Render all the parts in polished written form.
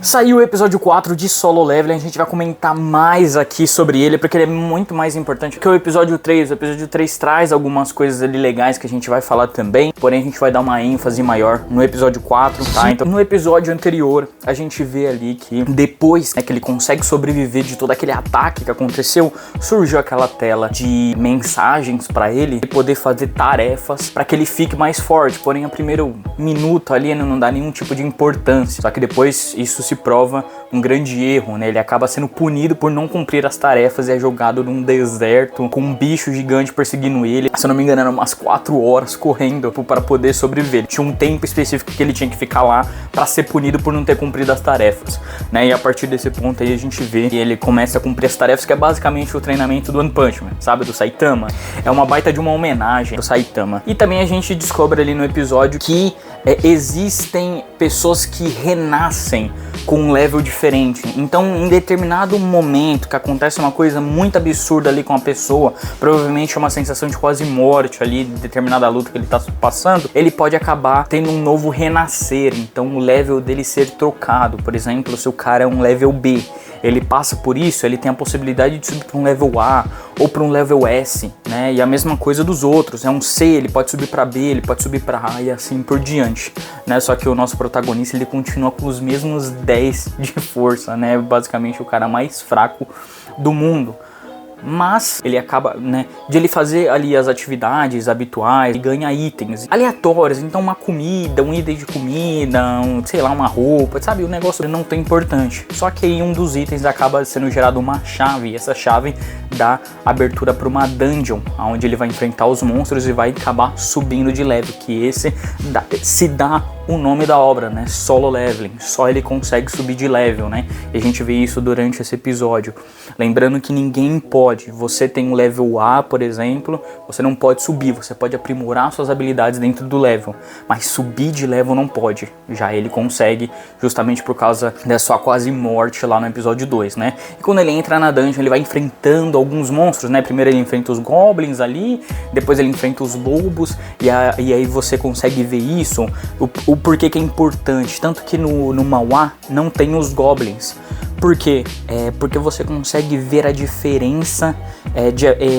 Saiu o episódio 4 de Solo Leveling, a gente vai comentar mais aqui sobre ele, porque ele é muito mais importante que o episódio 3. O episódio 3 traz algumas coisas ali legais que a gente vai falar também, porém a gente vai dar uma ênfase maior no episódio 4, tá? Então, no episódio anterior, a gente vê ali que depois que ele consegue sobreviver de todo aquele ataque que aconteceu, surgiu aquela tela de mensagens pra ele poder fazer tarefas pra que ele fique mais forte, porém, a primeiro minuto ali ele não dá nenhum tipo de importância, só que depois isso se prova um grande erro, né? Ele acaba sendo punido por não cumprir as tarefas e é jogado num deserto com um bicho gigante perseguindo ele. Se eu não me engano, eram umas 4 horas correndo para poder sobreviver. Tinha um tempo específico que ele tinha que ficar lá para ser punido por não ter cumprido as tarefas, né? E a partir desse ponto aí a gente vê que ele começa a cumprir as tarefas, que é basicamente o treinamento do One Punch Man, sabe? Do Saitama. É uma baita de uma homenagem do Saitama. E também a gente descobre ali no episódio que existem pessoas que renascem com um level diferente. Então, em determinado momento que acontece uma coisa muito absurda ali com a pessoa, provavelmente é uma sensação de quase morte ali, de determinada luta que ele tá passando, ele pode acabar tendo um novo renascer. Então, o level dele ser trocado. Por exemplo, se o cara é um level B, ele passa por isso, ele tem a possibilidade de subir para um level A ou para um level S, né? E a mesma coisa dos outros, é um C, ele pode subir para B, ele pode subir para A e assim por diante, né? Só que o nosso protagonista, ele continua com os mesmos 10 de força, né? Basicamente o cara mais fraco do mundo. Mas ele acaba, né, de ele fazer ali as atividades habituais e ganha itens aleatórios. Então uma comida, um item de comida, sei lá, uma roupa, sabe? O negócio não tão importante. Só que aí um dos itens acaba sendo gerado uma chave. E essa chave dá abertura para uma dungeon, onde ele vai enfrentar os monstros e vai acabar subindo de level. Que esse se dá o nome da obra, né? Solo Leveling. Só ele consegue subir de level, né? E a gente vê isso durante esse episódio. Lembrando que ninguém pode. Você tem um level A, por exemplo, você não pode subir. Você pode aprimorar suas habilidades dentro do level, mas subir de level não pode. Já ele consegue, justamente por causa da sua quase morte lá no episódio 2, né? E quando ele entra na dungeon, ele vai enfrentando alguns monstros, né? Primeiro ele enfrenta os goblins ali, depois ele enfrenta os lobos, e aí você consegue ver isso, o porquê que é importante. Tanto que no Mauá não tem os goblins. Por quê? Porque você consegue ver a diferença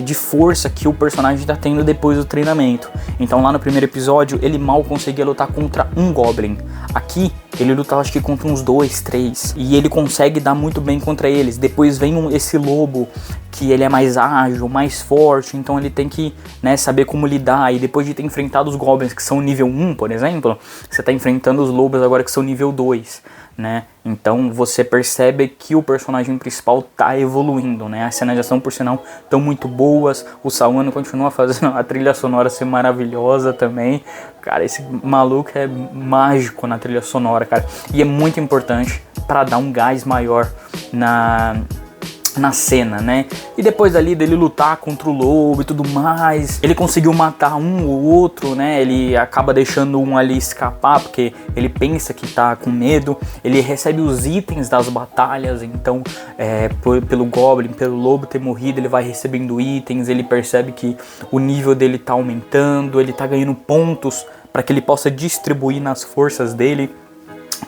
de força que o personagem está tendo depois do treinamento. Então lá no primeiro episódio ele mal conseguia lutar contra um Goblin. Aqui ele lutava acho que contra uns 2, 3. E ele consegue dar muito bem contra eles. Depois vem esse lobo que ele é mais ágil, mais forte. Então ele tem que, né, saber como lidar. E depois de ter enfrentado os Goblins que são nível 1, por exemplo, você está enfrentando os lobos agora que são nível 2. Né? Então você percebe que o personagem principal tá evoluindo, né? As cenas de ação, por sinal, estão muito boas. O Sawano continua fazendo a trilha sonora ser maravilhosa também. Cara, esse maluco é mágico na trilha sonora, cara. E é muito importante para dar um gás maior na cena, né? E depois ali dele lutar contra o lobo e tudo mais, ele conseguiu matar um ou outro, né? Ele acaba deixando um ali escapar, porque ele pensa que tá com medo. Ele recebe os itens das batalhas, então pelo Goblin, pelo lobo ter morrido, ele vai recebendo itens. Ele percebe que o nível dele tá aumentando, ele tá ganhando pontos para que ele possa distribuir nas forças dele.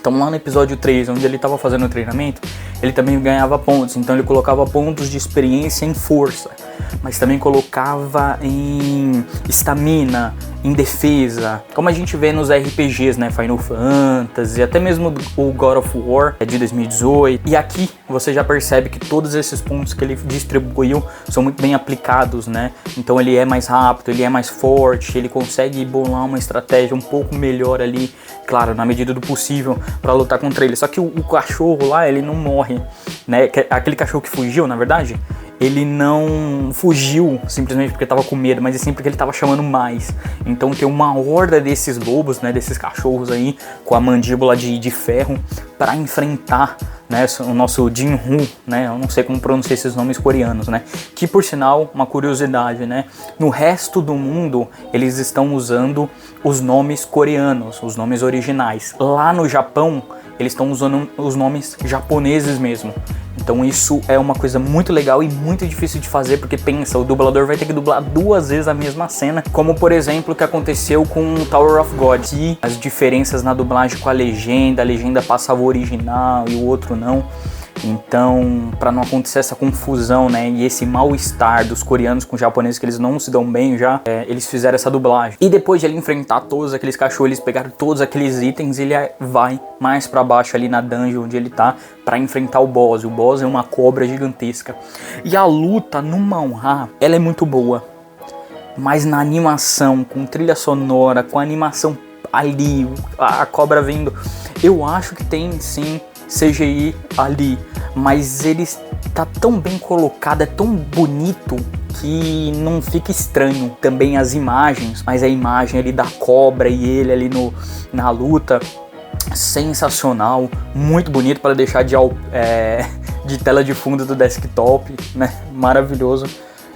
Então lá no episódio 3, onde ele estava fazendo o treinamento, ele também ganhava pontos. Então ele colocava pontos de experiência em força, mas também colocava em estamina, em defesa, como a gente vê nos RPGs, né? Final Fantasy, até mesmo o God of War de 2018. E aqui você já percebe que todos esses pontos que ele distribuiu são muito bem aplicados, né? Então ele é mais rápido, ele é mais forte, ele consegue bolar uma estratégia um pouco melhor ali, claro, na medida do possível, para lutar contra ele. Só que o cachorro lá, ele não morre, né? Aquele cachorro que fugiu, na verdade, ele não fugiu simplesmente porque estava com medo, mas é sempre porque ele estava chamando mais. Então tem uma horda desses lobos, né, desses cachorros aí com a mandíbula de ferro para enfrentar, né, o nosso Jinru, né, eu não sei como pronunciar esses nomes coreanos, né, que por sinal, uma curiosidade, né, no resto do mundo eles estão usando os nomes coreanos, os nomes originais. Lá no Japão eles estão usando os nomes japoneses mesmo. Então isso é uma coisa muito legal e muito difícil de fazer, porque pensa, o dublador vai ter que dublar 2 vezes a mesma cena, como por exemplo o que aconteceu com Tower of God, e as diferenças na dublagem com a legenda passava o original e o outro não. Então, para não acontecer essa confusão, né, e esse mal-estar dos coreanos com os japoneses, que eles não se dão bem já, eles fizeram essa dublagem. E depois de ele enfrentar todos aqueles cachorros, eles pegaram todos aqueles itens e ele vai mais para baixo ali na dungeon onde ele tá, para enfrentar o boss. O boss é uma cobra gigantesca. E a luta no Manhwa, ela é muito boa. Mas na animação, com trilha sonora, com a animação ali, a cobra vindo, eu acho que tem sim CGI ali, mas ele tá tão bem colocado, é tão bonito que não fica estranho. Também as imagens, mas a imagem ali da cobra e ele ali na luta, sensacional, muito bonito para deixar de tela de fundo do desktop, né? Maravilhoso.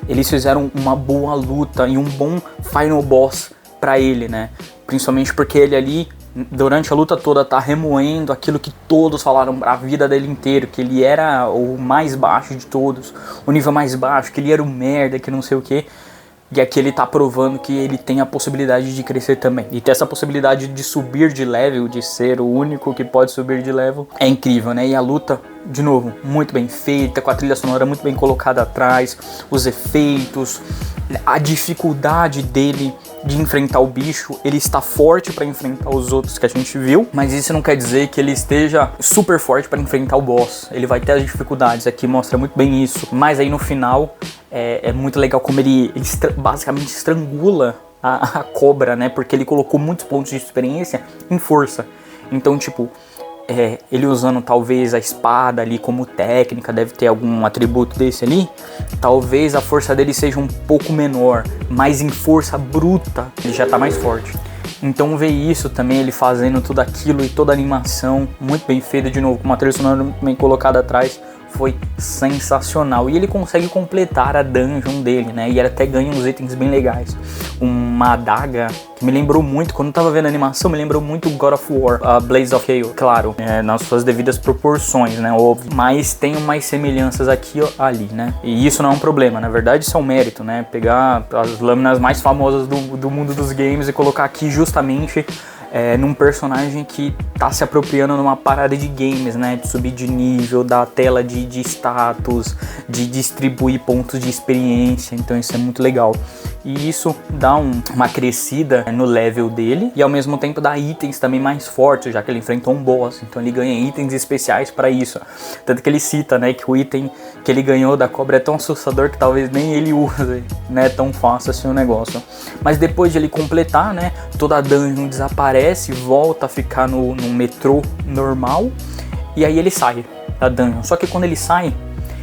Eles fizeram uma boa luta e um bom final boss para ele, né? Principalmente porque ele ali, durante a luta toda, tá remoendo aquilo que todos falaram a vida dele inteiro, que ele era o mais baixo de todos, o nível mais baixo, que ele era o merda, que não sei o que. E aqui ele tá provando que ele tem a possibilidade de crescer também. E ter essa possibilidade de subir de level, de ser o único que pode subir de level, é incrível, né? E a luta, de novo, muito bem feita, com a trilha sonora muito bem colocada atrás, os efeitos, a dificuldade dele de enfrentar o bicho. Ele está forte para enfrentar os outros que a gente viu, mas isso não quer dizer que ele esteja super forte para enfrentar o boss. Ele vai ter as dificuldades, aqui mostra muito bem isso, mas aí no final é muito legal como ele basicamente estrangula a cobra, né? Porque ele colocou muitos pontos de experiência em força. Então, tipo, ele usando talvez a espada ali como técnica, deve ter algum atributo desse ali, talvez a força dele seja um pouco menor, mas em força bruta ele já tá mais forte. Então ver isso também, ele fazendo tudo aquilo e toda a animação muito bem feita, de novo com uma trilha sonora muito bem colocada atrás, foi sensacional. E ele consegue completar a dungeon dele, né? E ele até ganha uns itens bem legais. Uma adaga que me lembrou muito, quando eu tava vendo a animação, me lembrou muito God of War, Blades of Chaos, claro, nas suas devidas proporções, né? Óbvio. Mas tem umas semelhanças aqui ali, né? E isso não é um problema, na verdade isso é um mérito, né? Pegar as lâminas mais famosas do mundo dos games e colocar aqui justamente num personagem que tá se apropriando numa parada de games, né? De subir de nível, da tela de status, de distribuir pontos de experiência. Então isso é muito legal. E isso dá uma crescida no level dele e ao mesmo tempo dá itens também mais fortes, já que ele enfrentou um boss. Então ele ganha itens especiais para isso. Tanto que ele cita, né, que o item que ele ganhou da cobra é tão assustador que talvez nem ele use, né? Tão fácil assim o negócio. Mas depois de ele completar, né, toda a dungeon desaparece, volta a ficar no metrô normal e aí ele sai da dungeon. Só que quando ele sai,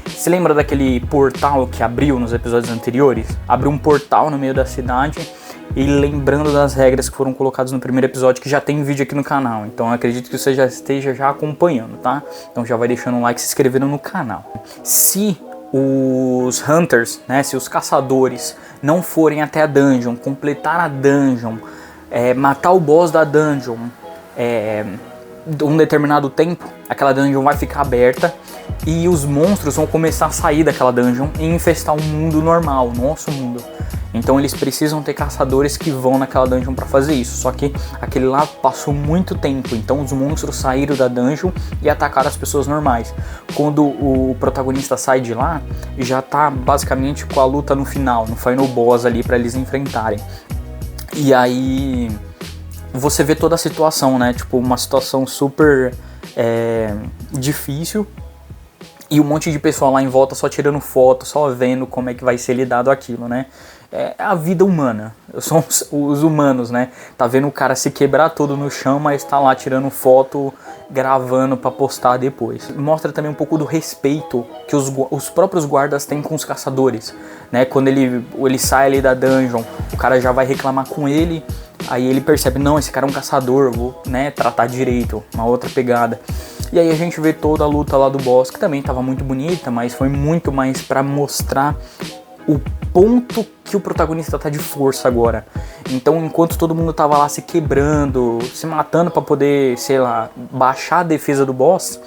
se lembra daquele portal que abriu nos episódios anteriores? Abriu um portal no meio da cidade e lembrando das regras que foram colocadas no primeiro episódio, que já tem vídeo aqui no canal. Então eu acredito que você já esteja acompanhando, tá? Então já vai deixando um like e se inscrevendo no canal. Se os Hunters, né, se os caçadores não forem até a dungeon, completar a dungeon, matar o boss da dungeon um determinado tempo, aquela dungeon vai ficar aberta e os monstros vão começar a sair daquela dungeon e infestar o mundo normal, o nosso mundo. Então eles precisam ter caçadores que vão naquela dungeon para fazer isso. Só que aquele lá passou muito tempo, então os monstros saíram da dungeon e atacaram as pessoas normais. Quando o protagonista sai de lá, já tá basicamente com a luta no final, no final boss ali para eles enfrentarem. E aí você vê toda a situação, né? Tipo, uma situação super difícil e um monte de pessoal lá em volta só tirando foto, só vendo como é que vai ser lidado aquilo, né? É a vida humana, são os humanos, né? Tá vendo o cara se quebrar todo no chão, mas tá lá tirando foto, gravando pra postar depois. Mostra também um pouco do respeito que os próprios guardas têm com os caçadores, né? Quando ele sai ali da dungeon, o cara já vai reclamar com ele, aí ele percebe, não, esse cara é um caçador, eu vou, né, tratar direito, uma outra pegada. E aí a gente vê toda a luta lá do boss, que também tava muito bonita, mas foi muito mais pra mostrar o ponto que o protagonista tá de força agora. Então, enquanto todo mundo tava lá se quebrando, se matando pra poder, sei lá, baixar a defesa do boss,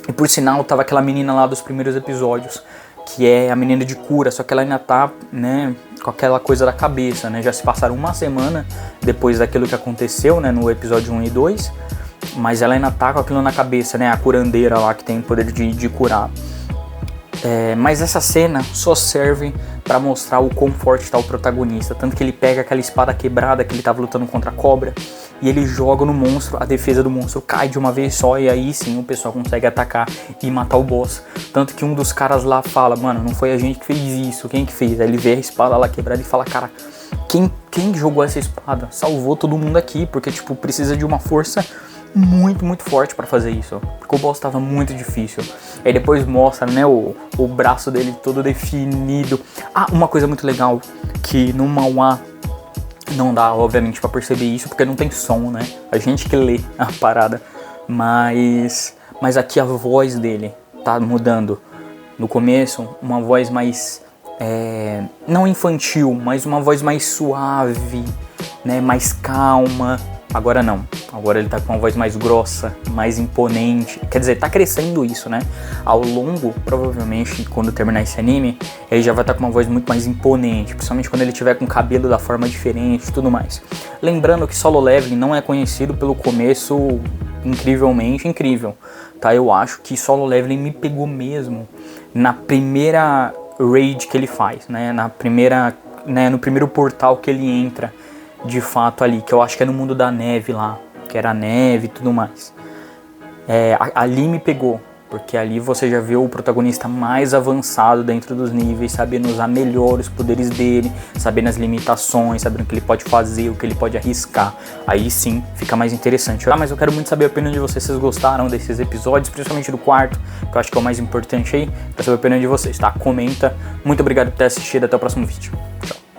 E por sinal, tava aquela menina lá dos primeiros episódios, que é a menina de cura, só que ela ainda tá, né, com aquela coisa da cabeça, né? Já se passaram uma semana depois daquilo que aconteceu, né, no episódio 1 e 2, mas ela ainda tá com aquilo na cabeça, né? A curandeira lá que tem o poder de curar. Mas essa cena só serve pra mostrar o quão forte tá o protagonista. Tanto que ele pega aquela espada quebrada que ele tava lutando contra a cobra e ele joga no monstro, a defesa do monstro cai de uma vez só e aí sim o pessoal consegue atacar e matar o boss. Tanto que um dos caras lá fala, mano, não foi a gente que fez isso, quem que fez? Aí ele vê a espada lá quebrada e fala, cara, quem jogou essa espada? Salvou todo mundo aqui, porque tipo, precisa de uma força muito, muito forte pra fazer isso, porque o boss tava muito difícil. Aí depois mostra, né, o braço dele todo definido. Ah, uma coisa muito legal, que no manhwa não dá, obviamente, pra perceber isso, porque não tem som, né, a gente que lê a parada, mas aqui a voz dele tá mudando. No começo, uma voz mais, não infantil, mas uma voz mais suave, né, mais calma. Agora não, agora ele tá com uma voz mais grossa, mais imponente, quer dizer, tá crescendo isso, né? Ao longo, provavelmente, quando terminar esse anime, ele já vai estar com uma voz muito mais imponente, principalmente quando ele tiver com o cabelo da forma diferente e tudo mais. Lembrando que Solo Leveling não é conhecido pelo começo incrivelmente incrível, tá? Eu acho que Solo Leveling me pegou mesmo na primeira raid que ele faz, né? No primeiro portal que ele entra, de fato ali, que eu acho que é no mundo da neve lá, que era neve e tudo mais. Ali me pegou, porque ali você já vê o protagonista mais avançado dentro dos níveis, sabendo usar melhor os poderes dele, sabendo as limitações, sabendo o que ele pode fazer, o que ele pode arriscar. Aí sim, fica mais interessante. Mas eu quero muito saber a opinião de vocês, se vocês gostaram desses episódios, principalmente do quarto, que eu acho que é o mais importante aí, pra saber a opinião de vocês, tá? Comenta. Muito obrigado por ter assistido, até o próximo vídeo. Tchau.